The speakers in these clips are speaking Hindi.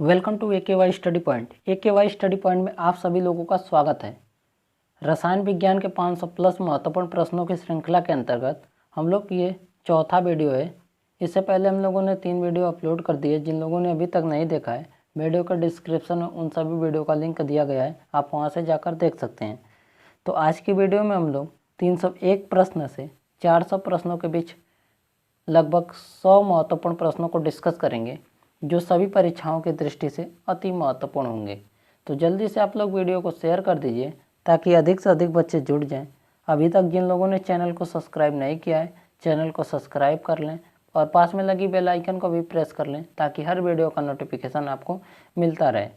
Welcome to AKY study point. AKY study point में आप सभी लोगों का स्वागत है। रसायन विज्ञान के 500 प्लस महत्वपूर्ण प्रश्नों की श्रृंखला के अंतर्गत हम लोग ये चौथा वीडियो है। इससे पहले हम लोगों ने 3 वीडियो अपलोड कर दिए। जिन लोगों ने अभी तक नहीं देखा है, वीडियो का डिस्क्रिप्शन में उन सभी वीडियो का लिंक दिया गया है, आप वहाँ से जाकर देख सकते हैं। तो आज की वीडियो में हम लोग 301 प्रश्न से 400 प्रश्नों के बीच लगभग 100 महत्वपूर्ण प्रश्नों को डिस्कस करेंगे, जो सभी परीक्षाओं की दृष्टि से अति महत्वपूर्ण होंगे। तो जल्दी से आप लोग वीडियो को शेयर कर दीजिए ताकि अधिक से अधिक बच्चे जुड़ जाएं। अभी तक जिन लोगों ने चैनल को सब्सक्राइब नहीं किया है, चैनल को सब्सक्राइब कर लें और पास में लगी बेल आइकन को भी प्रेस कर लें ताकि हर वीडियो का नोटिफिकेशन आपको मिलता रहे।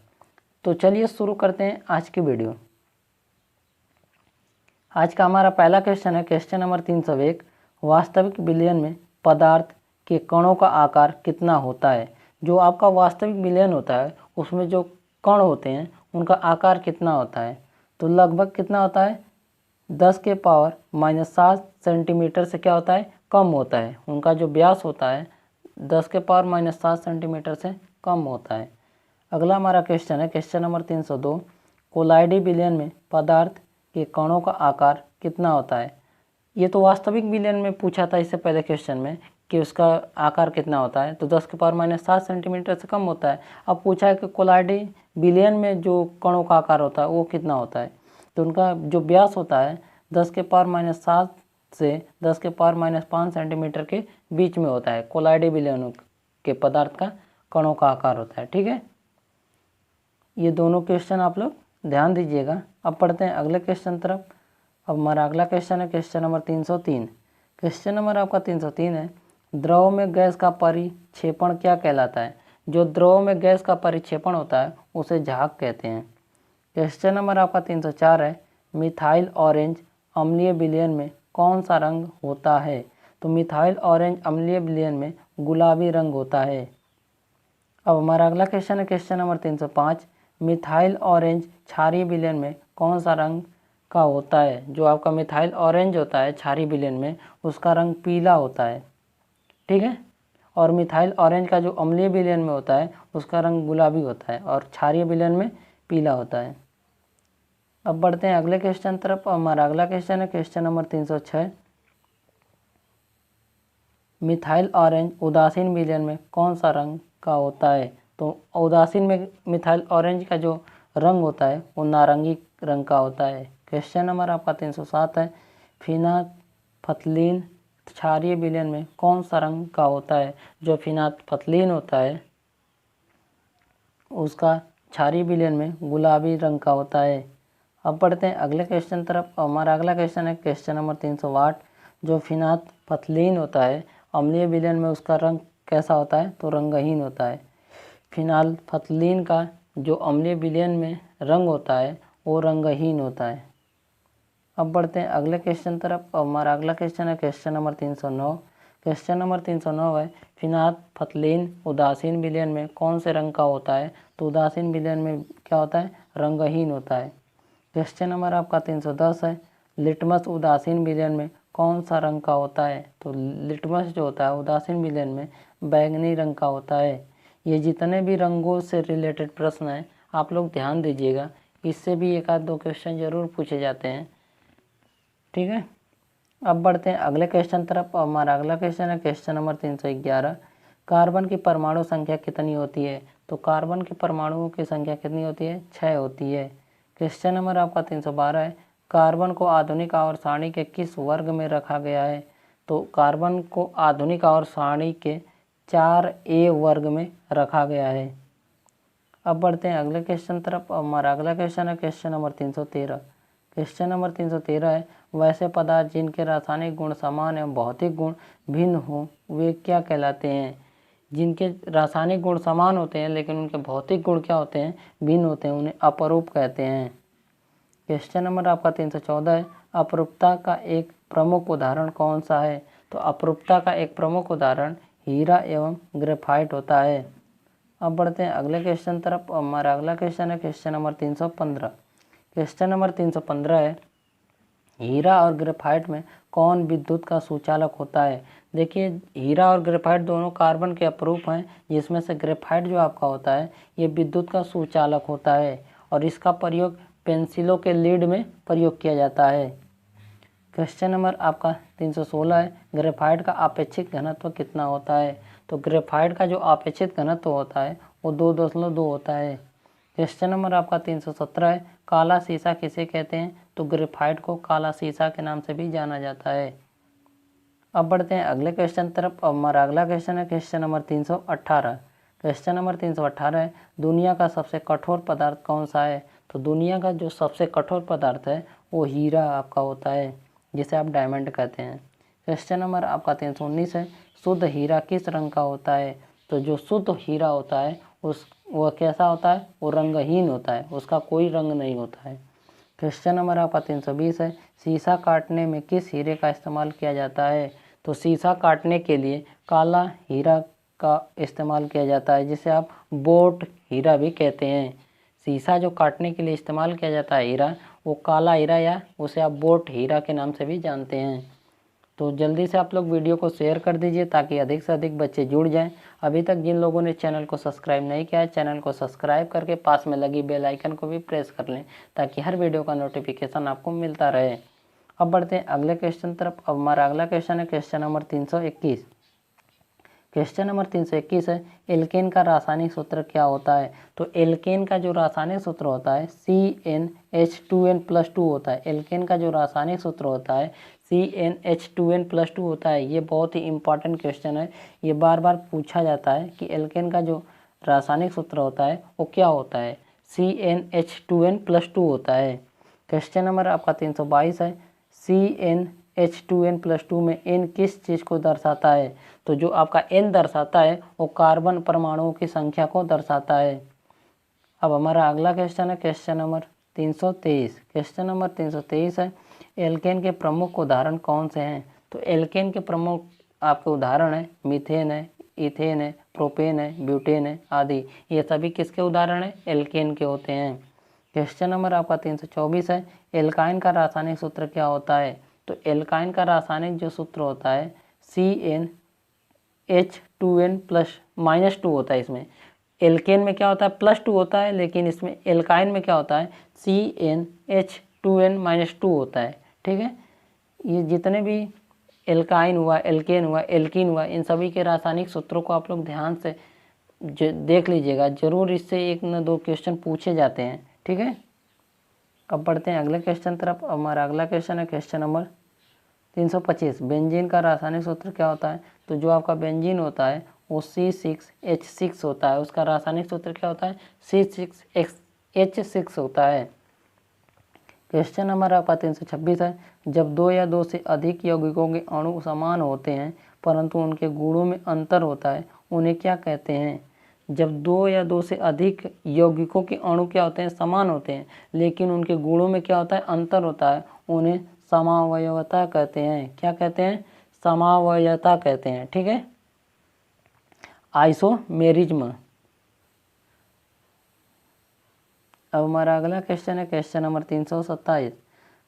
तो चलिए शुरू करते हैं आज की वीडियो। आज का हमारा पहला क्वेश्चन है क्वेश्चन नंबर 301। वास्तविक विलयन में पदार्थ के कणों का आकार कितना होता है? जो आपका वास्तविक विलयन होता है उसमें जो कण होते हैं उनका आकार कितना होता है? तो लगभग कितना होता है? 10 के पावर -7 सेंटीमीटर से क्या होता है? कम होता है। उनका जो व्यास होता है 10 के पावर -7 सेंटीमीटर से कम होता है। अगला हमारा क्वेश्चन है क्वेश्चन नंबर 302। कोलाइडी विलयन में पदार्थ के कणों का आकार कितना होता है? ये तो वास्तविक विलयन में पूछा था इससे पहले क्वेश्चन में कि उसका आकार कितना होता है, तो 10 के पावर -7 सेंटीमीटर से कम होता है। अब पूछा है कि कोलाइडी विलयन में जो कणों का आकार होता है वो कितना होता है, तो उनका जो व्यास होता है 10 के पावर -7 से 10 के पावर -5 सेंटीमीटर के बीच में होता है। कोलाइडी विलयन के पदार्थ का कणों का आकार होता है। ठीक है, ये दोनों क्वेश्चन आप लोग ध्यान दीजिएगा। अब पढ़ते हैं अगले क्वेश्चन तरफ। अब हमारा अगला क्वेश्चन है क्वेश्चन नंबर 303। क्वेश्चन नंबर आपका 303 है, द्रव में गैस का परिक्षेपण क्या कहलाता है? जो द्रव में गैस का परिक्षेपण होता है उसे झाग कहते हैं। क्वेश्चन नंबर आपका 304 है, मिथाइल ऑरेंज अम्लीय विलयन में कौन सा रंग होता है? तो मिथाइल ऑरेंज अम्लीय विलयन में गुलाबी रंग होता है। अब हमारा अगला क्वेश्चन है क्वेश्चन नंबर 305। मिथाइल ऑरेंज क्षारीय विलयन में कौन सा रंग का होता है? जो आपका मिथाइल ऑरेंज होता है क्षारीय विलयन में उसका रंग पीला होता है। ठीक है, और मिथाइल ऑरेंज का जो अम्लीय विलयन में होता है उसका रंग गुलाबी होता है और क्षारीय विलयन में पीला होता है। अब बढ़ते हैं अगले क्वेश्चन तरफ। हमारा अगला क्वेश्चन है क्वेश्चन नंबर 306। मिथाइल ऑरेंज उदासीन विलयन में कौन सा रंग का होता है? तो उदासीन में मिथाइल ऑरेंज का जो रंग होता है वो नारंगी रंग का होता है। क्वेश्चन नंबर आपका 307 है, फिनाल्फथलीन क्षारीय विलयन में कौन सा रंग का होता है? जो फिनाल्फथलीन होता है उसका क्षारीय विलयन में गुलाबी रंग का होता है। अब पढ़ते हैं अगले क्वेश्चन तरफ। हमारा अगला क्वेश्चन है क्वेश्चन नंबर 308। जो फिनाल्फथलीन होता है अम्लीय विलयन में उसका रंग कैसा होता है? तो रंगहीन होता है। फिनाल्फथलीन का जो अम्लीय विलयन में रंग होता है वो रंगहीन होता है। अब बढ़ते हैं अगले क्वेश्चन तरफ। हमारा अगला क्वेश्चन है क्वेश्चन नंबर 309। क्वेश्चन नंबर 309 है, फिनाल्फथलीन उदासीन विलयन में कौन से रंग का होता है? तो उदासीन विलयन में क्या होता है? रंगहीन होता है। क्वेश्चन नंबर आपका 310 है, लिटमस उदासीन विलयन में कौन सा रंग का होता है? तो लिटमस जो होता है उदासीन विलयन में बैंगनी रंग का होता है। ये जितने भी रंगों से रिलेटेड प्रश्न हैं आप लोग ध्यान दीजिएगा, इससे भी एक आध दो क्वेश्चन जरूर पूछे जाते हैं। ठीक है, अब बढ़ते हैं अगले क्वेश्चन तरफ। हमारा अगला क्वेश्चन है क्वेश्चन नंबर 311। कार्बन की परमाणु संख्या कितनी होती है? तो कार्बन के परमाणुओं की संख्या कितनी होती है? 6 होती है। क्वेश्चन नंबर आपका 312 है, कार्बन को आधुनिक आवर्त सारणी के किस वर्ग में रखा गया है? तो कार्बन को आधुनिक आवर्त सारणी के 4A वर्ग में रखा गया है। अब बढ़ते हैं अगले क्वेश्चन तरफ। हमारा अगला क्वेश्चन है क्वेश्चन नंबर 313। क्वेश्चन नंबर 313 है, वैसे पदार्थ जिनके रासायनिक गुण समान एवं भौतिक गुण भिन्न हो वे क्या कहलाते हैं? जिनके रासायनिक गुण समान होते हैं लेकिन उनके भौतिक गुण क्या होते हैं? भिन्न होते हैं, उन्हें अपरूप कहते हैं। क्वेश्चन नंबर आपका 314 है, अपरूपता का एक प्रमुख उदाहरण कौन सा है? तो अपरूपता का एक प्रमुख उदाहरण हीरा एवं ग्रेफाइट होता है। अब बढ़ते हैं अगले क्वेश्चन तरफ। हमारा अगला क्वेश्चन है क्वेश्चन नंबर 315। क्वेश्चन नंबर 315 है, हीरा और ग्रेफाइट में कौन विद्युत का सुचालक होता है? देखिए हीरा और ग्रेफाइट दोनों कार्बन के अपरूप हैं, जिसमें से ग्रेफाइट जो आपका होता है ये विद्युत का सुचालक होता है और इसका प्रयोग पेंसिलों के लीड में प्रयोग किया जाता है। क्वेश्चन नंबर आपका 316 है, ग्रेफाइट का आपेक्षिक घनत्व कितना होता है? तो ग्रेफाइट का जो आपेक्षिक घनत्व होता है वो 2.2 होता है। क्वेश्चन नंबर आपका 317 है, काला शीशा किसे कहते हैं? तो ग्रेफाइट को काला शीशा के नाम से भी जाना जाता है। अब बढ़ते हैं अगले क्वेश्चन तरफ। अब हमारा अगला क्वेश्चन है क्वेश्चन नंबर 318। क्वेश्चन नंबर 318 है, दुनिया का सबसे कठोर पदार्थ कौन सा है? तो दुनिया का जो सबसे कठोर पदार्थ है वो हीरा आपका होता है, जिसे आप डायमंड कहते हैं। क्वेश्चन नंबर आपका 319 है, शुद्ध हीरा किस रंग का होता है? तो जो शुद्ध हीरा होता है वह कैसा होता है? वो रंगहीन होता है, उसका कोई रंग नहीं होता है। क्वेश्चन नंबर आपका 320 है, शीशा काटने में किस हीरे का इस्तेमाल किया जाता है? तो शीशा काटने के लिए काला हीरा का इस्तेमाल किया जाता है, जिसे आप बोट हीरा भी कहते हैं। शीशा जो काटने के लिए इस्तेमाल किया जाता है हीरा, वो काला हीरा या उसे आप बोट हीरा के नाम से भी जानते हैं। तो जल्दी से आप लोग वीडियो को शेयर कर दीजिए ताकि अधिक से अधिक बच्चे जुड़ जाएं। अभी तक जिन लोगों ने चैनल को सब्सक्राइब नहीं किया है, चैनल को सब्सक्राइब करके पास में लगी बेल आइकन को भी प्रेस कर लें ताकि हर वीडियो का नोटिफिकेशन आपको मिलता रहे। अब बढ़ते हैं अगले क्वेश्चन तरफ। अब हमारा अगला क्वेश्चन है क्वेश्चन नंबर 321। क्वेश्चन नंबर 321 है, एल्केन का रासायनिक सूत्र क्या होता है? तो एल्केन का जो रासायनिक सूत्र होता है CnH2n+2 होता है। एल्केन का जो रासायनिक सूत्र होता है CnH2n+2 होता है। ये बहुत ही इंपॉर्टेंट क्वेश्चन है, ये बार बार पूछा जाता है कि एल्केन का जो रासायनिक सूत्र होता है वो क्या होता है? CnH2n+2 होता है। क्वेश्चन नंबर आपका 322 है, CnH2n+2 में n किस चीज़ को दर्शाता है? तो जो आपका n दर्शाता है वो कार्बन परमाणुओं की संख्या को दर्शाता है। अब हमारा अगला क्वेश्चन है क्वेश्चन नंबर 323। क्वेश्चन नंबर 323 है, एल्केन के प्रमुख उदाहरण कौन से हैं? तो एल्केन के प्रमुख आपके उदाहरण है मीथेन है, इथेन है, प्रोपेन है, ब्यूटेन है आदि। ये सभी किसके उदाहरण है? एल्केन के होते हैं। क्वेश्चन नंबर आपका 324 है, एल्काइन का रासायनिक सूत्र क्या होता है? तो एल्काइन का रासायनिक जो सूत्र होता है CnH2n+-2 होता है। इसमें एल्केन में क्या होता है? +2 होता है, लेकिन इसमें एल्काइन में क्या होता है? CnH2n-2 होता है। ठीक है, ये जितने भी एल्काइन हुआ, एल्केन हुआ, एल्कीन हुआ, इन सभी के रासायनिक सूत्रों को आप लोग ध्यान से देख लीजिएगा, जरूर इससे 1 न 2 क्वेश्चन पूछे जाते हैं। ठीक है, अब बढ़ते हैं अगले क्वेश्चन तरफ। हमारा अगला क्वेश्चन है क्वेश्चन नंबर 325। बेंजीन का रासायनिक सूत्र क्या होता है? तो जो आपका बेंजीन होता है वो C6H6 होता है। उसका रासायनिक सूत्र क्या होता है? C6H6 होता है। क्वेश्चन नंबर आपका 326 है, जब 2 या 2 से अधिक यौगिकों के अणु समान होते हैं परंतु उनके गुणों में अंतर होता है, उन्हें क्या कहते हैं? जब 2 या 2 से अधिक यौगिकों के अणु क्या होते हैं? समान होते हैं, लेकिन उनके गुणों में क्या होता है? अंतर होता है, उन्हें समावयवता कहते हैं। क्या कहते हैं? समावयवता कहते हैं। ठीक है, आइसोमेरिज्म। अब हमारा अगला क्वेश्चन है क्वेश्चन नंबर 327।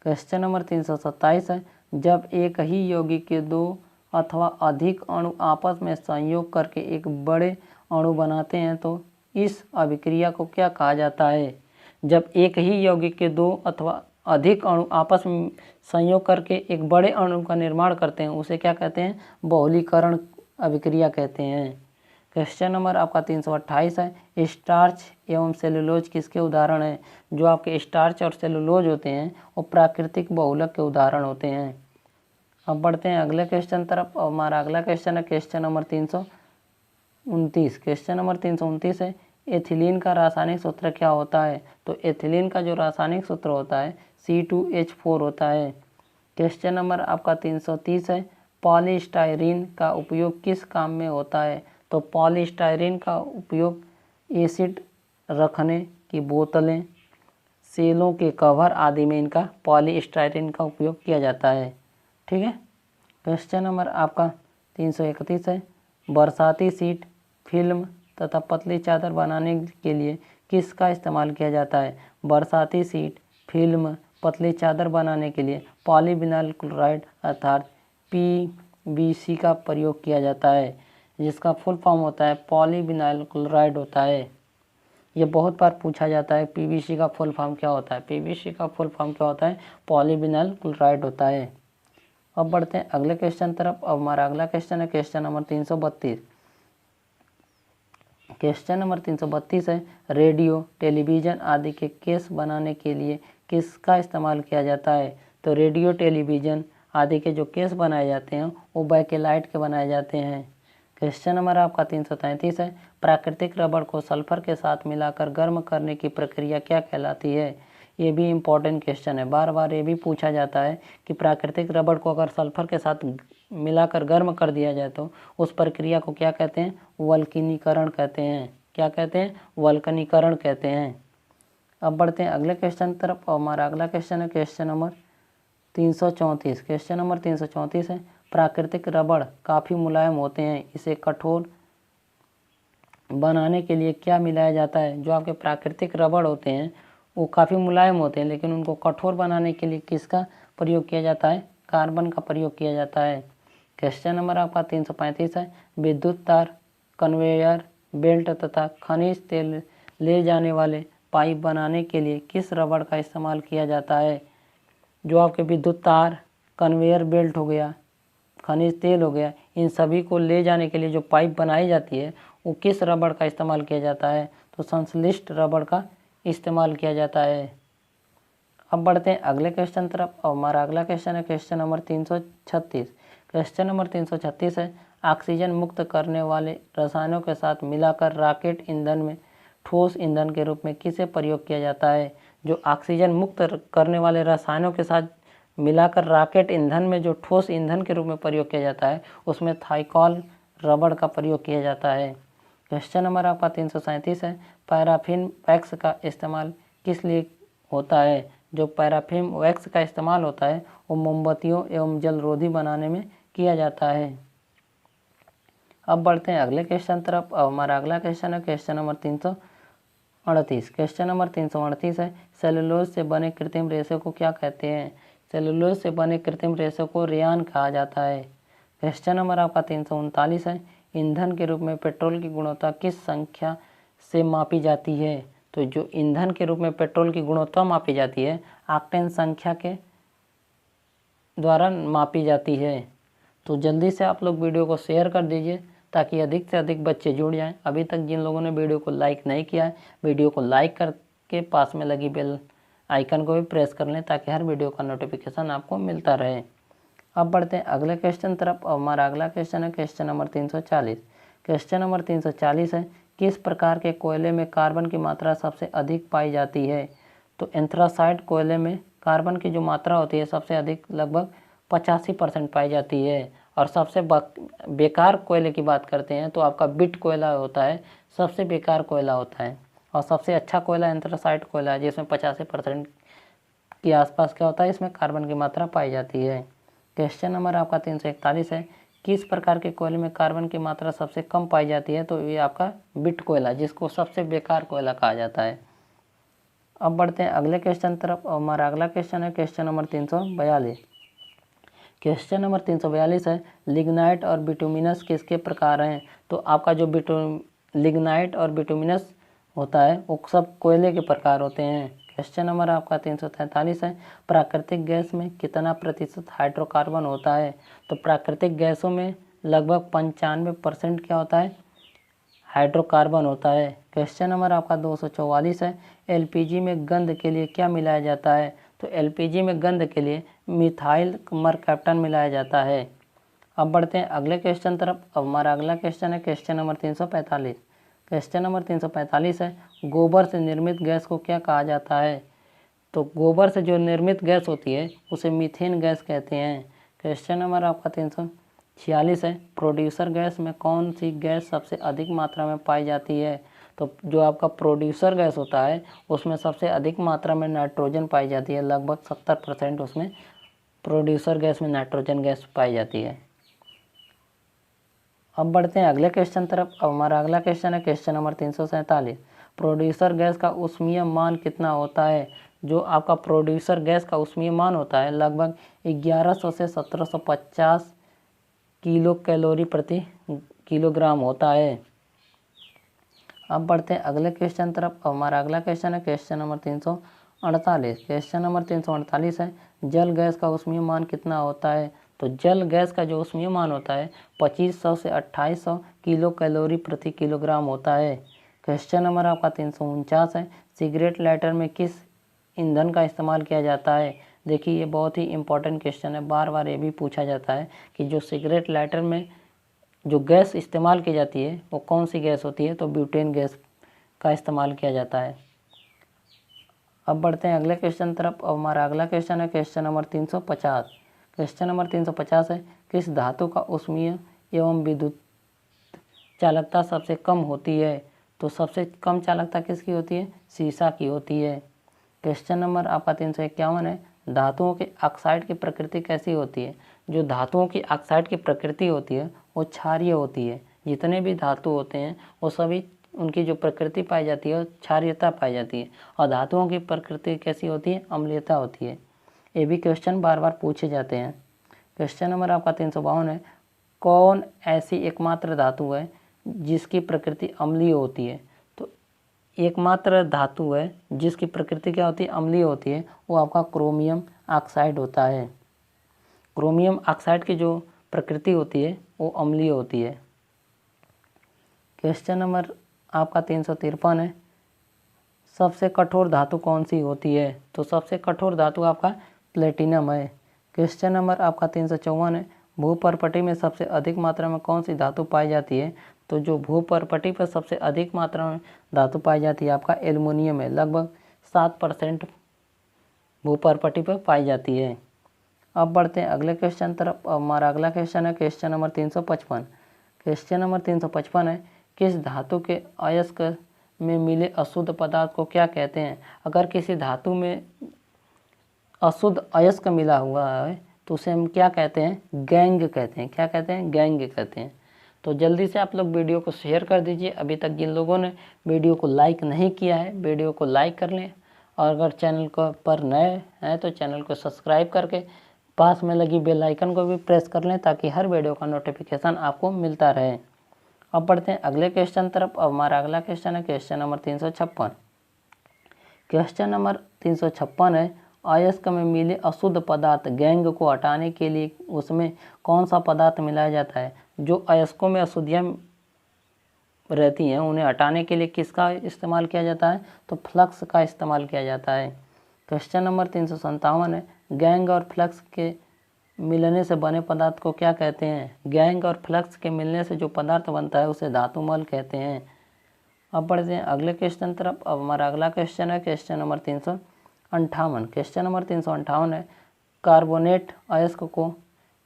क्वेश्चन नंबर 327 है, जब एक ही यौगिक के 2 अथवा अधिक अणु आपस में संयोग करके एक बड़े अणु बनाते हैं तो इस अभिक्रिया को क्या कहा जाता है? जब एक ही यौगिक के 2 अथवा अधिक अणु आपस में संयोग करके एक बड़े अणु का निर्माण करते हैं उसे क्या कहते हैं? बहुलीकरण अभिक्रिया कहते हैं। क्वेश्चन नंबर आपका 328 है, स्टार्च एवं सेलुलोज किसके उदाहरण हैं? जो आपके स्टार्च और सेलुलोज होते हैं वो प्राकृतिक बहुलक के उदाहरण होते हैं। अब बढ़ते हैं अगले क्वेश्चन तरफ। हमारा अगला क्वेश्चन है क्वेश्चन नंबर 329। क्वेश्चन नंबर 329 है, एथिलीन का रासायनिक सूत्र क्या होता है? तो एथिलीन का जो रासायनिक सूत्र होता है C2H4 होता है। क्वेश्चन नंबर आपका 330 है, पॉलीस्टायरीन का उपयोग किस काम में होता है? तो पॉलीस्टायरीन का उपयोग एसिड रखने की बोतलें, सेलों के कवर आदि में इनका पॉलीस्टायरीन का उपयोग किया जाता है। ठीक है, क्वेश्चन नंबर आपका 331 है, बरसाती सीट, फिल्म तथा पतली चादर बनाने के लिए किसका इस्तेमाल किया जाता है? बरसाती सीट, फिल्म, पतली चादर बनाने के लिए पॉलीविनाइल क्लोराइड अर्थात PVC का प्रयोग किया जाता है, जिसका फुल फॉर्म होता है पॉलीविनाइल क्लोराइड होता है। ये बहुत बार पूछा जाता है PVC का फुल फॉर्म क्या होता है। PVC का फुल फॉर्म क्या होता है? पॉलीविनाइल क्लोराइड होता है। अब बढ़ते हैं अगले क्वेश्चन तरफ। अब हमारा अगला क्वेश्चन है क्वेश्चन नंबर 332। क्वेश्चन नंबर 332 है, रेडियो, टेलीविज़न आदि के केस बनाने के लिए किसका इस्तेमाल किया जाता है? तो रेडियो, टेलीविज़न आदि के जो केस बनाए जाते हैं वो बैकेलाइट के बनाए जाते हैं। क्वेश्चन नंबर आपका 333 है, प्राकृतिक रबड़ को सल्फर के साथ मिलाकर गर्म करने की प्रक्रिया क्या कहलाती है? ये भी इम्पोर्टेंट क्वेश्चन है, बार बार ये भी पूछा जाता है कि प्राकृतिक रबड़ को अगर सल्फर के साथ मिलाकर गर्म कर दिया जाए तो उस प्रक्रिया को क्या कहते हैं? वल्कनीकरण कहते हैं। क्या कहते हैं? वल्कनीकरण कहते हैं। अब बढ़ते हैं अगले क्वेश्चन तरफ। और हमारा अगला क्वेश्चन है क्वेश्चन नंबर 334। क्वेश्चन नंबर 334 है, प्राकृतिक रबड़ काफ़ी मुलायम होते हैं, इसे कठोर बनाने के लिए क्या मिलाया जाता है? जो आपके प्राकृतिक रबड़ होते हैं वो काफ़ी मुलायम होते हैं, लेकिन उनको कठोर बनाने के लिए किसका प्रयोग किया जाता है? कार्बन का प्रयोग किया जाता है। क्वेश्चन नंबर आपका 335 है, विद्युत तार, कन्वेयर बेल्ट तथा खनिज तेल ले जाने वाले पाइप बनाने के लिए किस रबड़ का इस्तेमाल किया जाता है? जो आपके विद्युत तार, कन्वेयर बेल्ट हो गया, खनिज तेल हो गया, इन सभी को ले जाने के लिए जो पाइप बनाई जाती है वो किस रबड़ का इस्तेमाल किया जाता है? तो संश्लिष्ट रबड़ का इस्तेमाल किया जाता है। अब बढ़ते हैं अगले क्वेश्चन तरफ। और हमारा अगला क्वेश्चन है क्वेश्चन नंबर 336। क्वेश्चन नंबर 336 है, ऑक्सीजन मुक्त करने वाले रसायनों के साथ मिलाकर रॉकेट ईंधन में ठोस ईंधन के रूप में किसे प्रयोग किया जाता है? जो ऑक्सीजन मुक्त करने वाले रसायनों के साथ मिलाकर रॉकेट ईंधन में जो ठोस ईंधन के रूप में प्रयोग किया जाता है उसमें थाइकॉल रबड़ का प्रयोग किया जाता है। क्वेश्चन नंबर आपका 337 है, पैराफिन वैक्स का इस्तेमाल किस लिए होता है? जो पैराफिन वैक्स का इस्तेमाल होता है वो मोमबत्तियों एवं जलरोधी बनाने में किया जाता है। अब बढ़ते हैं अगले क्वेश्चन तरफ। अब हमारा अगला क्वेश्चन है क्वेश्चन नंबर 338। क्वेश्चन नंबर 338 है, सेलुलोज से बने कृत्रिम रेशे को क्या कहते हैं? सेलुलोज से बने कृत्रिम रेशे को रेयान कहा जाता है। क्वेश्चन नंबर आपका 339 है, ईंधन के रूप में पेट्रोल की गुणवत्ता किस संख्या से मापी जाती है? तो जो ईंधन के रूप में पेट्रोल की गुणवत्ता मापी जाती है ऑक्टेन संख्या के द्वारा मापी जाती है। तो जल्दी से आप लोग वीडियो को शेयर कर दीजिए ताकि अधिक से अधिक बच्चे जुड़ जाएं। अभी तक जिन लोगों ने वीडियो को लाइक नहीं किया है वीडियो को लाइक करके पास में लगी बेल आइकन को भी प्रेस कर लें ताकि हर वीडियो का नोटिफिकेशन आपको मिलता रहे। अब बढ़ते हैं अगले क्वेश्चन तरफ। हमारा अगला क्वेश्चन है क्वेश्चन नंबर 340। क्वेश्चन नंबर 340 है, किस प्रकार के कोयले में कार्बन की मात्रा सबसे अधिक पाई जाती है? तो एंथ्रासाइट कोयले में कार्बन की जो मात्रा होती है सबसे अधिक लगभग 85% पाई जाती है। और सबसे बेकार कोयले की बात करते हैं तो आपका बिट कोयला होता है, सबसे बेकार कोयला होता है। और सबसे अच्छा कोयला एंथ्रासाइट कोयला है जिसमें 85% के आसपास क्या होता है, इसमें कार्बन की मात्रा पाई जाती है। क्वेश्चन नंबर आपका 341 है, किस प्रकार के कोयले में कार्बन की मात्रा सबसे कम पाई जाती है? तो ये आपका बिट कोयला, जिसको सबसे बेकार कोयला कहा जाता है। अब बढ़ते हैं अगले क्वेश्चन तरफ। हमारा अगला क्वेश्चन है क्वेश्चन नंबर 342। क्वेश्चन नंबर 342 है, लिग्नाइट और बिटुमिनस किसके प्रकार हैं? तो आपका जो लिग्नाइट और बिटुमिनस होता है वो सब कोयले के प्रकार होते हैं। क्वेश्चन नंबर आपका 343 है, प्राकृतिक गैस में कितना प्रतिशत हाइड्रोकार्बन होता है? तो प्राकृतिक गैसों में लगभग 95% क्या होता है, हाइड्रोकार्बन होता है। क्वेश्चन नंबर आपका 244 है, एलपीजी में गंध के लिए क्या मिलाया जाता है? तो एलपीजी में गंध के लिए मिथाइल मरकैप्टन मिलाया जाता है। अब बढ़ते हैं अगले क्वेश्चन तरफ। अब हमारा अगला क्वेश्चन है क्वेश्चन नंबर 345। क्वेश्चन नंबर 345 है, गोबर से निर्मित गैस को क्या कहा जाता है? तो गोबर से जो निर्मित गैस होती है उसे मीथेन गैस कहते हैं। क्वेश्चन नंबर आपका 346 है, प्रोड्यूसर गैस में कौन सी गैस सबसे अधिक मात्रा में पाई जाती है? तो जो आपका प्रोड्यूसर गैस होता है उसमें सबसे अधिक मात्रा में नाइट्रोजन पाई जाती है, लगभग 70% उसमें प्रोड्यूसर गैस में नाइट्रोजन गैस पाई जाती है। अब बढ़ते हैं अगले क्वेश्चन तरफ। अब हमारा अगला क्वेश्चन है क्वेश्चन नंबर 347। प्रोड्यूसर गैस का ऊष्मीय मान कितना होता है? जो आपका प्रोड्यूसर गैस का ऊष्मीय मान होता है लगभग 1100 से 1750 किलो कैलोरी प्रति किलोग्राम होता है। अब बढ़ते हैं अगले क्वेश्चन तरफ। हमारा अगला क्वेश्चन है क्वेश्चन नंबर 348। क्वेश्चन नंबर 348 है जल गैस का ऊष्मीय मान कितना होता है। तो जल गैस का जो ऊष्मीय मान होता है 2500 से 2800 किलो कैलोरी प्रति किलोग्राम होता है। क्वेश्चन नंबर आपका 349 है सिगरेट लाइटर में किस ईंधन का इस्तेमाल किया जाता है। देखिए ये बहुत ही इंपॉर्टेंट क्वेश्चन है, बार बार ये भी पूछा जाता है कि जो सिगरेट लाइटर में जो गैस इस्तेमाल की जाती है वो कौन सी गैस होती है। तो ब्यूटेन गैस का इस्तेमाल किया जाता है। अब बढ़ते हैं अगले क्वेश्चन तरफ। अब हमारा अगला क्वेश्चन है क्वेश्चन नंबर 350। क्वेश्चन नंबर 350 है किस धातु का ऊष्मीय एवं विद्युत चालकता सबसे कम होती है। तो सबसे कम चालकता किसकी होती है, सीसा की होती है। क्वेश्चन नंबर आपका 351 है धातुओं के ऑक्साइड की प्रकृति कैसी होती है। जो धातुओं की ऑक्साइड की प्रकृति होती है वो क्षारीय होती है। जितने भी धातु होते हैं वो सभी उनकी जो प्रकृति पाई जाती है क्षारीयता पाई जाती है, और धातुओं की प्रकृति कैसी होती है, अम्लीयता होती है। ये भी क्वेश्चन बार बार पूछे जाते हैं। क्वेश्चन नंबर आपका 352 है कौन ऐसी एकमात्र धातु है जिसकी प्रकृति अम्लीय होती है। तो एकमात्र धातु है जिसकी प्रकृति क्या होती है, अम्लीय होती है, वो आपका क्रोमियम ऑक्साइड होता है। क्रोमियम ऑक्साइड की जो प्रकृति होती है वो अम्लीय होती है। क्वेश्चन नंबर आपका 353 है सबसे कठोर धातु कौन सी होती है। तो सबसे कठोर धातु आपका प्लेटिनम है। क्वेश्चन नंबर आपका 354 है भूपर्पटी में सबसे अधिक मात्रा में कौन सी धातु पाई जाती है। तो जो भूपर्पटी पर सबसे अधिक मात्रा में धातु पाई जाती है आपका एल्युमिनियम है, लगभग 7% भूपर्पटी पर पाई जाती है। अब बढ़ते हैं अगले क्वेश्चन तरफ। हमारा अगला क्वेश्चन है क्वेश्चन नंबर 355। क्वेश्चन नंबर 355 है किस धातु के अयस्क में मिले अशुद्ध पदार्थ को क्या कहते हैं। अगर किसी धातु में अशुद्ध अयस्क मिला हुआ है तो उसे हम क्या कहते हैं, गैंग कहते हैं। क्या कहते हैं, गैंग कहते हैं। तो जल्दी से आप लोग वीडियो को शेयर कर दीजिए। अभी तक जिन लोगों ने वीडियो को लाइक नहीं किया है वीडियो को लाइक कर लें, और अगर चैनल को पर नए हैं तो चैनल को सब्सक्राइब करके पास में लगी बेल आइकन को भी प्रेस कर लें ताकि हर वीडियो का नोटिफिकेशन आपको मिलता रहे। अब बढ़ते हैं अगले क्वेश्चन तरफ। अब हमारा अगला क्वेश्चन है क्वेश्चन नंबर 356। क्वेश्चन नंबर 356 है अयस्क में मिले अशुद्ध पदार्थ गैंग को हटाने के लिए उसमें कौन सा पदार्थ मिलाया जाता है। जो अयस्कों में अशुद्धियाँ रहती हैं उन्हें हटाने के लिए किसका इस्तेमाल किया जाता है। तो फ्लक्स का इस्तेमाल किया जाता है। क्वेश्चन नंबर 357 है गैंग और फ्लक्स के मिलने से बने पदार्थ को क्या कहते हैं। गैंग और फ्लक्स के मिलने से जो पदार्थ बनता है उसे धातुमल कहते हैं। अब बढ़ते हैं अगले क्वेश्चन तरफ। अब हमारा अगला क्वेश्चन है क्वेश्चन नंबर 358। क्वेश्चन नंबर 358 है कार्बोनेट अयस्क को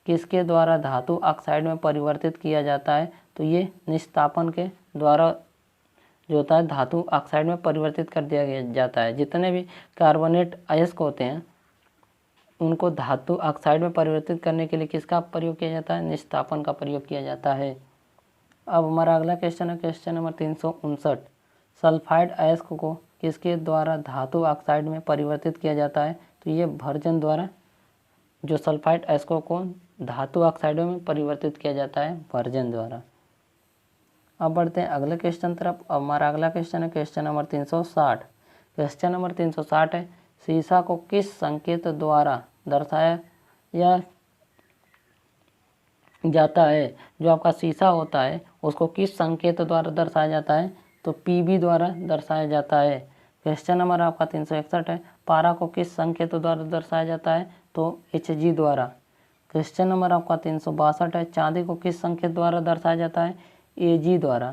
किसके द्वारा धातु ऑक्साइड में परिवर्तित किया जाता है। तो ये निस्तापन के द्वारा जो होता है धातु ऑक्साइड में परिवर्तित कर दिया जाता है। जितने भी कार्बोनेट अयस्क होते हैं उनको धातु ऑक्साइड में परिवर्तित करने के लिए किसका प्रयोग किया जाता है, निस्तापन का प्रयोग किया जाता है। अब हमारा अगला क्वेश्चन है क्वेश्चन नंबर 359। सल्फाइड अयस्क को किसके द्वारा धातु ऑक्साइड में परिवर्तित किया जाता है। तो ये वर्जन द्वारा जो सल्फाइड अयस्कों को धातु ऑक्साइडों में परिवर्तित किया जाता है वर्जन द्वारा। अब बढ़ते हैं अगले क्वेश्चन तरफ। अब हमारा अगला क्वेश्चन है क्वेश्चन नंबर 360। क्वेश्चन नंबर 360 है सीसा को किस संकेत द्वारा दर्शाया या जाता है। जो आपका सीसा होता है उसको किस संकेत द्वारा दर्शाया जाता है। तो पीबी द्वारा दर्शाया जाता है। क्वेश्चन नंबर आपका 361 है पारा को किस संकेत द्वारा दर्शाया जाता है। तो Hg द्वारा। क्वेश्चन नंबर आपका 362 है चांदी को किस संकेत द्वारा दर्शाया जाता है, Ag द्वारा।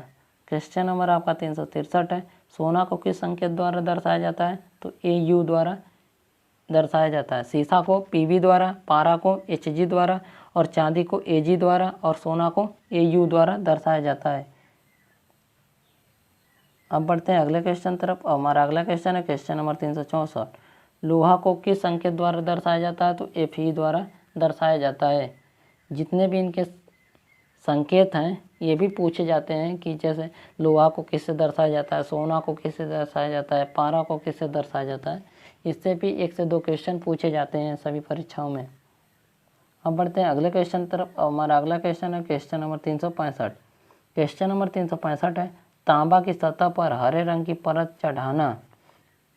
क्वेश्चन नंबर आपका 363 है सोना को किस संकेत द्वारा दर्शाया जाता है। तो Au द्वारा दर्शाया जाता है। सीसा को Pb द्वारा, पारा को Hg द्वारा और चांदी को Ag द्वारा और सोना को Au द्वारा दर्शाया जाता है। अब बढ़ते हैं अगले क्वेश्चन तरफ। हमारा अगला क्वेश्चन है क्वेश्चन नंबर 364। लोहा को किस संकेत द्वारा दर्शाया जाता है। तो Fe द्वारा दर्शाया जाता है। जितने भी इनके संकेत हैं ये भी पूछे जाते हैं कि जैसे लोहा को किससे दर्शाया जाता है, सोना को किससे दर्शाया जाता है, पारा को किससे दर्शाया जाता है। इससे भी 1 से 2 क्वेश्चन पूछे जाते हैं सभी परीक्षाओं में। अब बढ़ते हैं अगले क्वेश्चन तरफ। हमारा अगला क्वेश्चन है क्वेश्चन नंबर 365। क्वेश्चन नंबर 365 है, तांबा की सतह पर हरे रंग की परत चढ़ाना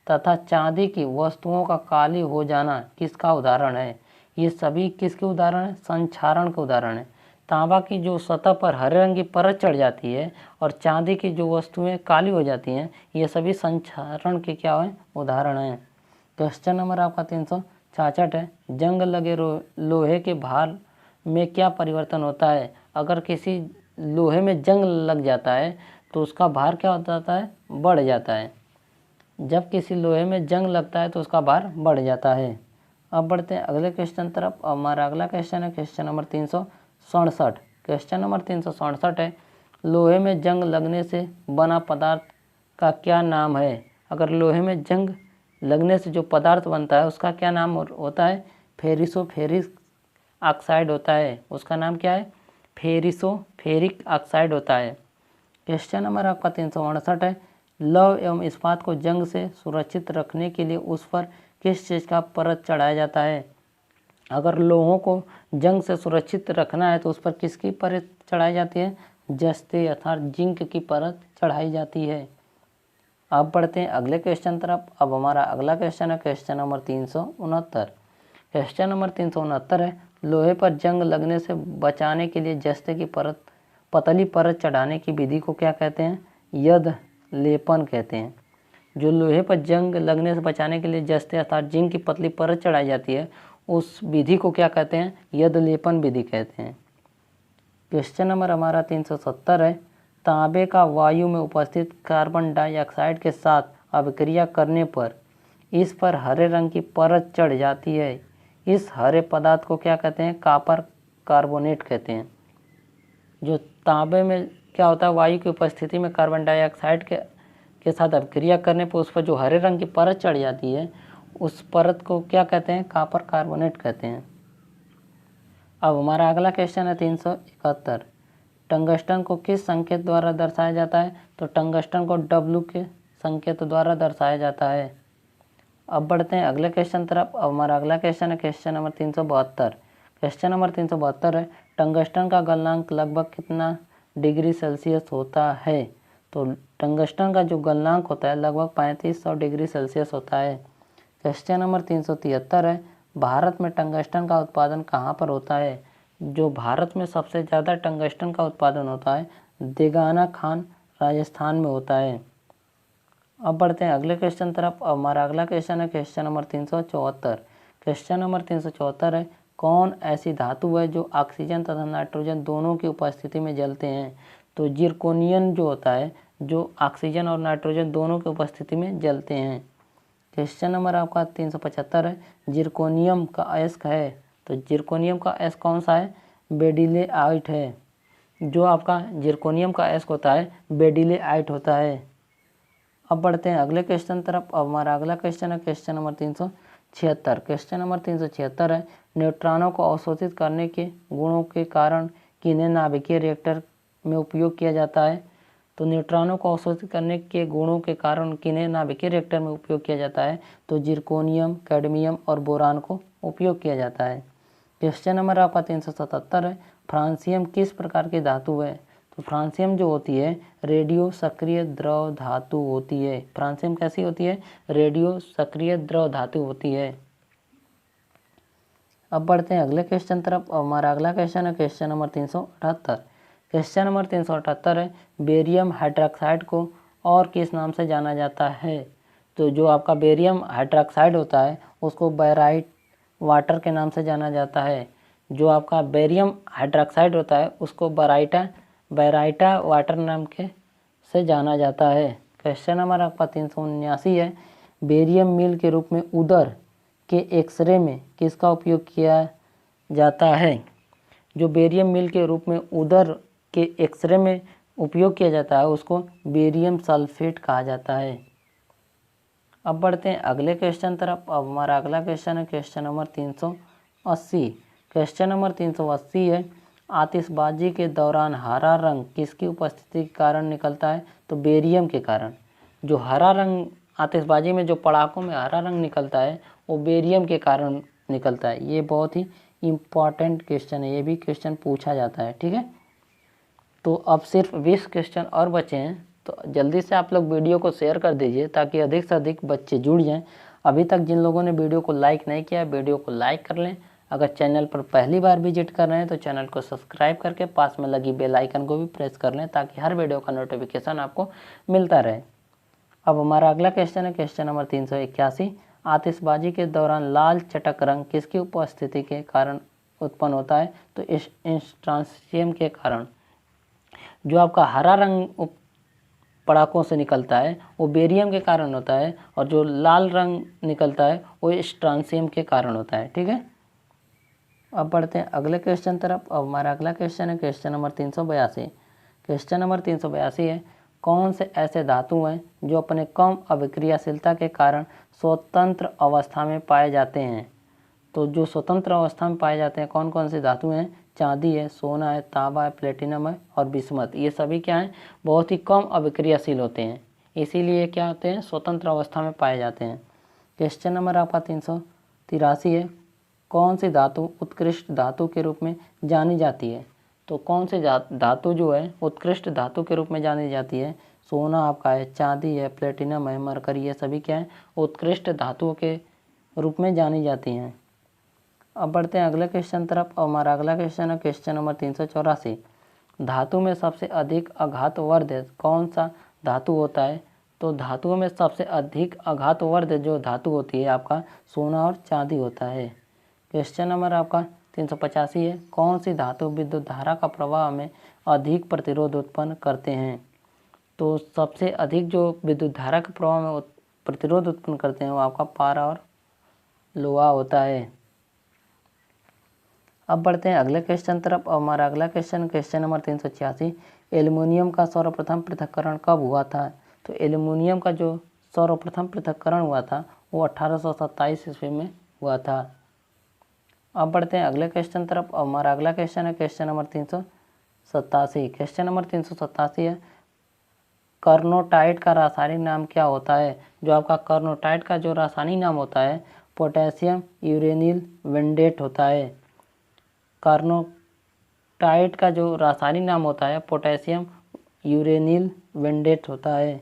तथा चांदी की वस्तुओं का काली हो जाना किसका उदाहरण है? ये सभी किसके उदाहरण है? संक्षारण के उदाहरण है। तांबा की जो सतह पर हरे रंग की परत चढ़ जाती है और चांदी की जो वस्तुएं काली हो जाती हैं, ये सभी संक्षारण के क्या है? उदाहरण हैं। क्वेश्चन नंबर आपका 366 है, जंग लगे लोहे के भार में क्या परिवर्तन होता है? अगर किसी लोहे में जंग लग जाता है तो उसका भार क्या हो जाता है? बढ़ जाता है। जब किसी लोहे में जंग लगता है तो उसका भार बढ़ जाता है। अब बढ़ते हैं अगले क्वेश्चन तरफ। हमारा अगला क्वेश्चन है क्वेश्चन नंबर 367। क्वेश्चन नंबर 367 है, लोहे में जंग लगने से बना पदार्थ का क्या नाम है? अगर लोहे में जंग लगने से जो पदार्थ बनता है उसका क्या नाम होता है? फेरिक ऑक्साइड होता है। उसका नाम क्या है? फेरिक ऑक्साइड होता है। क्वेश्चन नंबर आपका 368 है, लौह एवं इस्पात को जंग से सुरक्षित रखने के लिए उस पर किस चीज़ का परत चढ़ाया जाता है? अगर लोहों को जंग से सुरक्षित रखना है तो उस पर किसकी परत चढ़ाई जाती है? जस्ते अर्थात जिंक की परत चढ़ाई जाती है। अब बढ़ते हैं अगले क्वेश्चन तरफ। अब हमारा अगला क्वेश्चन है क्वेश्चन नंबर 369। क्वेश्चन नंबर 369 है, लोहे पर जंग लगने से बचाने के लिए जस्ते की पतली परत चढ़ाने की विधि को क्या कहते हैं? यद लेपन कहते हैं। जो लोहे पर जंग लगने से बचाने के लिए जस्ते अर्थात जिंक की पतली परत चढ़ाई जाती है, उस विधि को क्या कहते हैं? यद लेपन विधि कहते हैं। क्वेश्चन नंबर हमारा 370 है, तांबे का वायु में उपस्थित कार्बन डाइऑक्साइड के साथ अभिक्रिया करने पर इस पर हरे रंग की परत चढ़ जाती है। इस हरे पदार्थ को क्या कहते हैं? कॉपर कार्बोनेट कहते हैं। जो तांबे में क्या होता है, वायु की उपस्थिति में कार्बन डाइऑक्साइड के साथ अभिक्रिया करने पर उस पर जो हरे रंग की परत चढ़ जाती है, उस परत को क्या कहते हैं? कॉपर कार्बोनेट कहते हैं। अब हमारा अगला क्वेश्चन है 371। टंगस्टन को किस संकेत द्वारा दर्शाया जाता है? तो टंगस्टन को W के संकेत द्वारा दर्शाया जाता है। अब बढ़ते हैं अगले क्वेश्चन तरफ। अब हमारा अगला क्वेश्चन है क्वेश्चन नंबर 372। क्वेश्चन नंबर 372 है, टंगस्टन का गलनांक लगभग कितना डिग्री सेल्सियस होता है? तो टंगस्टन का जो गलनांक होता है लगभग 3500 डिग्री सेल्सियस होता है। क्वेश्चन नंबर 373 है, भारत में टंगस्टन का उत्पादन कहाँ पर होता है? जो भारत में सबसे ज़्यादा टंगस्टन का उत्पादन होता है देगाना खान राजस्थान में होता है। अब बढ़ते हैं अगले क्वेश्चन तरफ। हमारा अगला क्वेश्चन है क्वेश्चन नंबर 374। क्वेश्चन नंबर 374 है, कौन ऐसी धातु है जो ऑक्सीजन तथा नाइट्रोजन दोनों की उपस्थिति में जलते हैं? तो जिरकोनियम जो होता है, जो ऑक्सीजन और नाइट्रोजन दोनों की उपस्थिति में जलते हैं। क्वेश्चन नंबर आपका 375 है, जिरकोनियम का अयस्क है। तो जिरकोनियम का अयस्क कौन सा है? बेडिलेआइट है। जो आपका जिरकोनियम का अयस्क होता है बेडिलेआइट होता है। अब बढ़ते हैं अगले क्वेश्चन तरफ। अब हमारा अगला क्वेश्चन है क्वेश्चन नंबर 376। क्वेश्चन नंबर 376 है, न्यूट्रॉनों को अवशोषित करने के गुणों के कारण किन्हें नाभिकीय रिएक्टर में उपयोग किया जाता है? तो न्यूट्रॉनों को अवशोषित करने के गुणों के कारण किन्हें नाभिकीय रिएक्टर में उपयोग किया जाता है? तो जिरकोनियम, कैडमियम और बोरान को उपयोग किया जाता है। क्वेश्चन नंबर आपका 377 है, फ्रांसियम किस प्रकार की धातु है? तो फ्रांसियम जो होती है रेडियो सक्रिय द्रव धातु होती है। फ्रांसियम कैसी होती है? रेडियो सक्रिय द्रव धातु होती है। अब बढ़ते हैं अगले क्वेश्चन तरफ। हमारा अगला क्वेश्चन है क्वेश्चन नंबर 378। क्वेश्चन नंबर 378 है, बेरियम हाइड्रोक्साइड को और किस नाम से जाना जाता है? तो जो आपका बेरियम हाइड्रोक्साइड होता है उसको बैराइट वाटर के नाम से जाना जाता है। जो आपका बेरियम हाइड्रोक्साइड होता है उसको बैराइटा वाटर नाम के से जाना जाता है। क्वेश्चन नंबर आपका 379 है, बेरियम मील के रूप में उदर के एक्सरे में किसका उपयोग किया जाता है? जो बेरियम मील के रूप में उदर के एक्सरे में उपयोग किया जाता है उसको बेरियम सल्फेट कहा जाता है। अब बढ़ते हैं अगले क्वेश्चन तरफ। अब हमारा अगला क्वेश्चन है क्वेश्चन नंबर 380। क्वेश्चन नंबर 380 है, आतिशबाजी के दौरान हरा रंग किसकी उपस्थिति के कारण निकलता है? तो बेरियम के कारण। जो हरा रंग आतिशबाजी में जो पड़ाकों में हरा रंग निकलता है वो बेरियम के कारण निकलता है। ये बहुत ही इम्पॉर्टेंट क्वेश्चन है, ये भी क्वेश्चन पूछा जाता है। ठीक है, तो अब सिर्फ 20 क्वेश्चन और बचे हैं, तो जल्दी से आप लोग वीडियो को शेयर कर दीजिए ताकि अधिक से अधिक बच्चे जुड़ जाएं। अभी तक जिन लोगों ने वीडियो को लाइक नहीं किया, वीडियो को लाइक कर लें। अगर चैनल पर पहली बार विजिट कर रहे हैं तो चैनल को सब्सक्राइब करके पास में लगी बेल आइकन को भी प्रेस कर लें ताकि हर वीडियो का नोटिफिकेशन आपको मिलता रहे। अब हमारा अगला क्वेश्चन है क्वेश्चन नंबर 381। आतिशबाजी के दौरान लाल चटक रंग किसकी उपस्थिति के कारण उत्पन्न होता है? तो इस स्ट्रांसियम के कारण। जो आपका हरा रंग पटाखों से निकलता है वो बेरियम के कारण होता है, और जो लाल रंग निकलता है वो स्ट्रांसियम के कारण होता है। ठीक है, अब बढ़ते हैं अगले क्वेश्चन तरफ। अब हमारा अगला क्वेश्चन है क्वेश्चन नंबर 382। क्वेश्चन नंबर 382 है, कौन से ऐसे धातु हैं जो अपने कम अभिक्रियाशीलता के कारण स्वतंत्र अवस्था में पाए जाते हैं? तो जो स्वतंत्र अवस्था में पाए जाते हैं कौन कौन से धातु हैं? चांदी है, सोना है, तांबा है, प्लेटिनम है और बिस्मथ। ये सभी क्या हैं? बहुत ही कम अभिक्रियाशील होते हैं, इसीलिए क्या होते हैं? स्वतंत्र अवस्था में पाए जाते हैं। क्वेश्चन नंबर आपका 383 है, कौन सी धातु उत्कृष्ट धातु के रूप में जानी जाती है? तो कौन सी धातु जो है उत्कृष्ट धातु के रूप में जानी जाती है? सोना आपका है, चांदी है, प्लेटिनम है, मरकरी, ये सभी क्या है? उत्कृष्ट धातुओं के रूप में जानी जाती हैं। अब बढ़ते हैं अगले क्वेश्चन तरफ। और हमारा अगला क्वेश्चन है क्वेश्चन नंबर 384। धातु में सबसे अधिक आघातवर्ध कौन सा धातु होता है? तो धातुओं में सबसे अधिक आघातवर्ध जो धातु होती है आपका सोना और चांदी होता है। क्वेश्चन नंबर आपका 385 है, कौन सी धातु विद्युत धारा का प्रवाह में अधिक प्रतिरोध उत्पन्न करते हैं? तो सबसे अधिक जो विद्युत धारा के प्रवाह में प्रतिरोध उत्पन्न करते हैं वो आपका पारा और लोहा होता है। अब बढ़ते हैं अगले क्वेश्चन तरफ। हमारा अगला क्वेश्चन क्वेश्चन नंबर 386। एल्युमिनियम का सर्वप्रथम पृथक्करण कब हुआ था? तो एल्युमिनियम का जो सर्वप्रथम पृथक्करण हुआ था वो 1827 ईस्वी में हुआ था। अब बढ़ते हैं अगले क्वेश्चन तरफ। हमारा अगला क्वेश्चन है क्वेश्चन नंबर 387। क्वेश्चन नंबर 387 है, कार्नोटाइट का रासायनिक नाम क्या होता है? जो आपका कार्नोटाइट का जो रासायनिक नाम होता है पोटेशियम यूरेनिल वेंडेट होता है। कार्नोटाइट का जो रासायनिक नाम होता है पोटेशियम यूरेनिल वेंडेट होता है।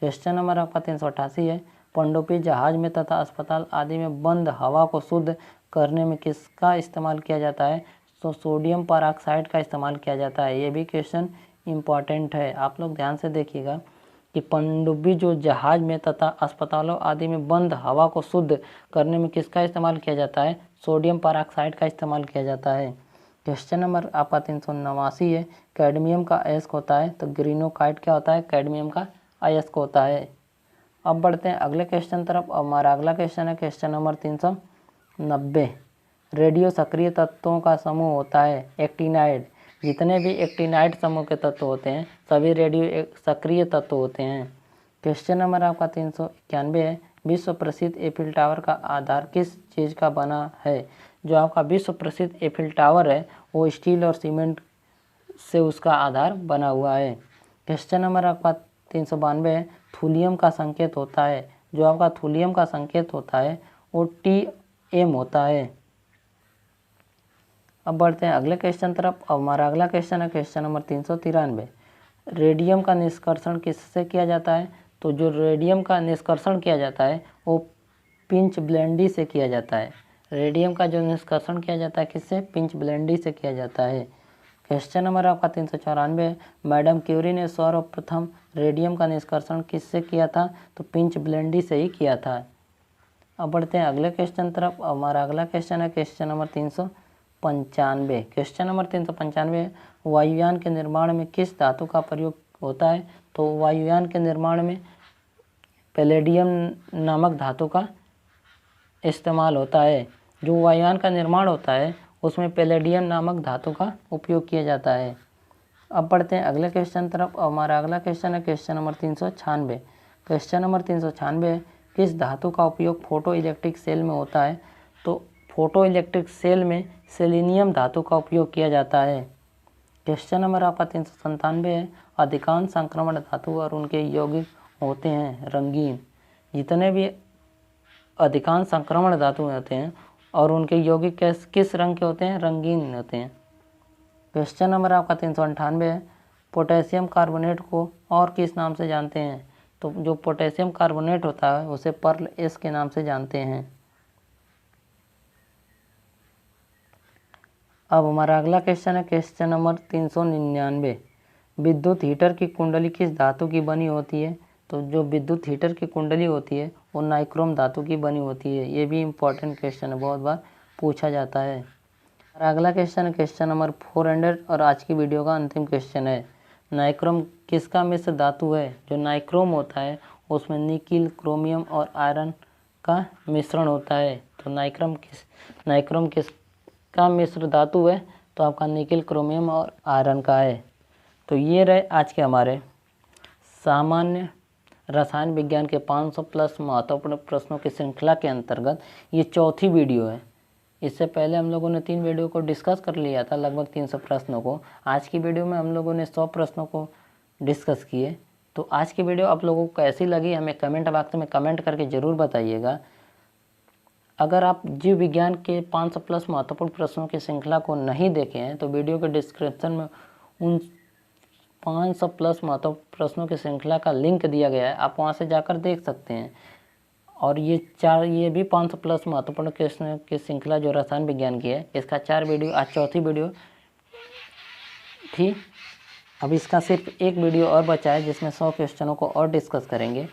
क्वेश्चन नंबर आपका 388 है, पनडुब्बी जहाज में तथा अस्पताल आदि में बंद हवा को शुद्ध करने में किसका इस्तेमाल किया जाता है? तो सोडियम परऑक्साइड का इस्तेमाल किया जाता है। ये भी क्वेश्चन इम्पॉर्टेंट है, आप लोग ध्यान से देखिएगा कि पनडुब्बी जो जहाज में तथा अस्पतालों आदि में बंद हवा को शुद्ध करने में किसका इस्तेमाल किया जाता है? सोडियम परऑक्साइड का इस्तेमाल किया जाता है। क्वेश्चन नंबर आपका 389 है, कैडमियम का अयस्क होता है। तो ग्रीनोकाइट क्या होता है? कैडमियम का अयस्क होता है। अब बढ़ते हैं अगले क्वेश्चन तरफ। हमारा अगला क्वेश्चन है क्वेश्चन नंबर 390। रेडियो सक्रिय तत्वों का समूह होता है एक्टिनाइड। जितने भी एक्टिनाइड समूह के तत्व होते हैं सभी रेडियो सक्रिय तत्व होते हैं। क्वेश्चन नंबर आपका 391 है, विश्व प्रसिद्ध एफिल टावर का आधार किस चीज़ का बना है? जो आपका विश्व प्रसिद्ध एफिल टावर है वो स्टील और सीमेंट से उसका आधार बना हुआ है। क्वेश्चन नंबर आपका 392 है, थूलियम का संकेत होता है। जो आपका थूलियम का संकेत होता है वो Tm होता है। अब बढ़ते हैं अगले क्वेश्चन तरफ। अब हमारा अगला क्वेश्चन है क्वेश्चन नंबर 393। रेडियम का निष्कर्षण किससे किया जाता है? तो जो रेडियम का निष्कर्षण किया जाता है वो पिंच ब्लेंडी से किया जाता है। रेडियम का जो निष्कर्षण किया जाता है किससे? पिंच ब्लेंडी से किया जाता है। क्वेश्चन नंबर आपका 394 है, मैडम क्यूरी ने सर्वप्रथम रेडियम का निष्कर्षण किससे किया था? तो पिंच ब्लेंडी से ही किया था। अब बढ़ते हैं अगले क्वेश्चन तरफ। हमारा अगला क्वेश्चन है क्वेश्चन नंबर 395। क्वेश्चन नंबर 395, वायुयान के निर्माण में किस धातु का प्रयोग होता है? तो वायुयान के निर्माण में पैलेडियम नामक धातु का इस्तेमाल होता है। जो वायुयान का निर्माण होता है उसमें पैलेडियम नामक धातु का उपयोग किया जाता है। अब बढ़ते हैं अगले क्वेश्चन तरफ। हमारा अगला क्वेश्चन है क्वेश्चन नंबर 396। क्वेश्चन नंबर 396, किस धातु का उपयोग फोटो इलेक्ट्रिक सेल में होता है? तो फोटो इलेक्ट्रिक सेल में सेलेनियम धातु का उपयोग किया जाता है। क्वेश्चन नंबर आपका 397 है, अधिकांश संक्रमण धातु और उनके यौगिक होते हैं रंगीन। जितने भी अधिकांश संक्रमण धातु होते हैं और उनके यौगिक किस रंग के होते हैं? रंगीन होते हैं। क्वेश्चन नंबर आपका 398 है, पोटेशियम कार्बोनेट को और किस नाम से जानते हैं? तो जो पोटेशियम कार्बोनेट होता है उसे पर्ल एस के नाम से जानते हैं। अब हमारा अगला क्वेश्चन है क्वेश्चन नंबर 399, विद्युत हीटर की कुंडली किस धातु की बनी होती है? तो जो विद्युत हीटर की कुंडली होती है वो नाइक्रोम धातु की बनी होती है। ये भी इम्पोर्टेंट क्वेश्चन है, बहुत बार पूछा जाता है। और अगला क्वेश्चन है क्वेश्चन नंबर 400 और आज की वीडियो का अंतिम क्वेश्चन है, नाइक्रोम किसका मिश्र धातु है? जो नाइक्रोम होता है उसमें निकिल, क्रोमियम और आयरन का मिश्रण होता है। तो नाइक्रोम किसका मिश्र धातु है? तो आपका निकिल, क्रोमियम और आयरन का है। तो ये रहे आज के हमारे सामान्य रसायन विज्ञान के 500 प्लस महत्वपूर्ण प्रश्नों की श्रृंखला के अंतर्गत ये चौथी वीडियो है। इससे पहले हम लोगों ने 3 वीडियो को डिस्कस कर लिया था, लगभग 300 प्रश्नों को। आज की वीडियो में हम लोगों ने 100 प्रश्नों को डिस्कस किए। तो आज की वीडियो आप लोगों को कैसी लगी हमें कमेंट बॉक्स में कमेंट करके ज़रूर बताइएगा। अगर आप जीव विज्ञान के 500 प्लस महत्वपूर्ण प्रश्नों की श्रृंखला को नहीं देखे हैं तो वीडियो के डिस्क्रिप्शन में उन 500 प्लस महत्वपूर्ण प्रश्नों की श्रृंखला का लिंक दिया गया है, आप वहां से जाकर देख सकते हैं। और ये भी 500 प्लस महत्वपूर्ण क्वेश्चन की श्रृंखला जो रसायन विज्ञान की है, इसका 4 वीडियो, आज चौथी वीडियो थी। अब इसका सिर्फ एक वीडियो और बचा है जिसमें 100 क्वेश्चनों को और डिस्कस करेंगे,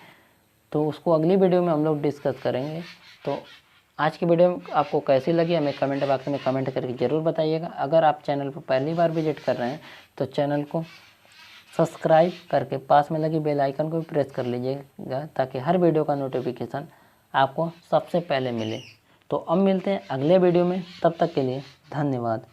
तो उसको अगली वीडियो में हम लोग डिस्कस करेंगे। तो आज की वीडियो आपको कैसी लगी हमें कमेंट बॉक्स में कमेंट करके ज़रूर बताइएगा। अगर आप चैनल पर पहली बार विजिट कर रहे हैं तो चैनल को सब्सक्राइब करके पास में लगी बेल आइकन को भी प्रेस कर लीजिएगा ताकि हर वीडियो का नोटिफिकेशन आपको सबसे पहले मिले। तो अब मिलते हैं अगले वीडियो में, तब तक के लिए धन्यवाद।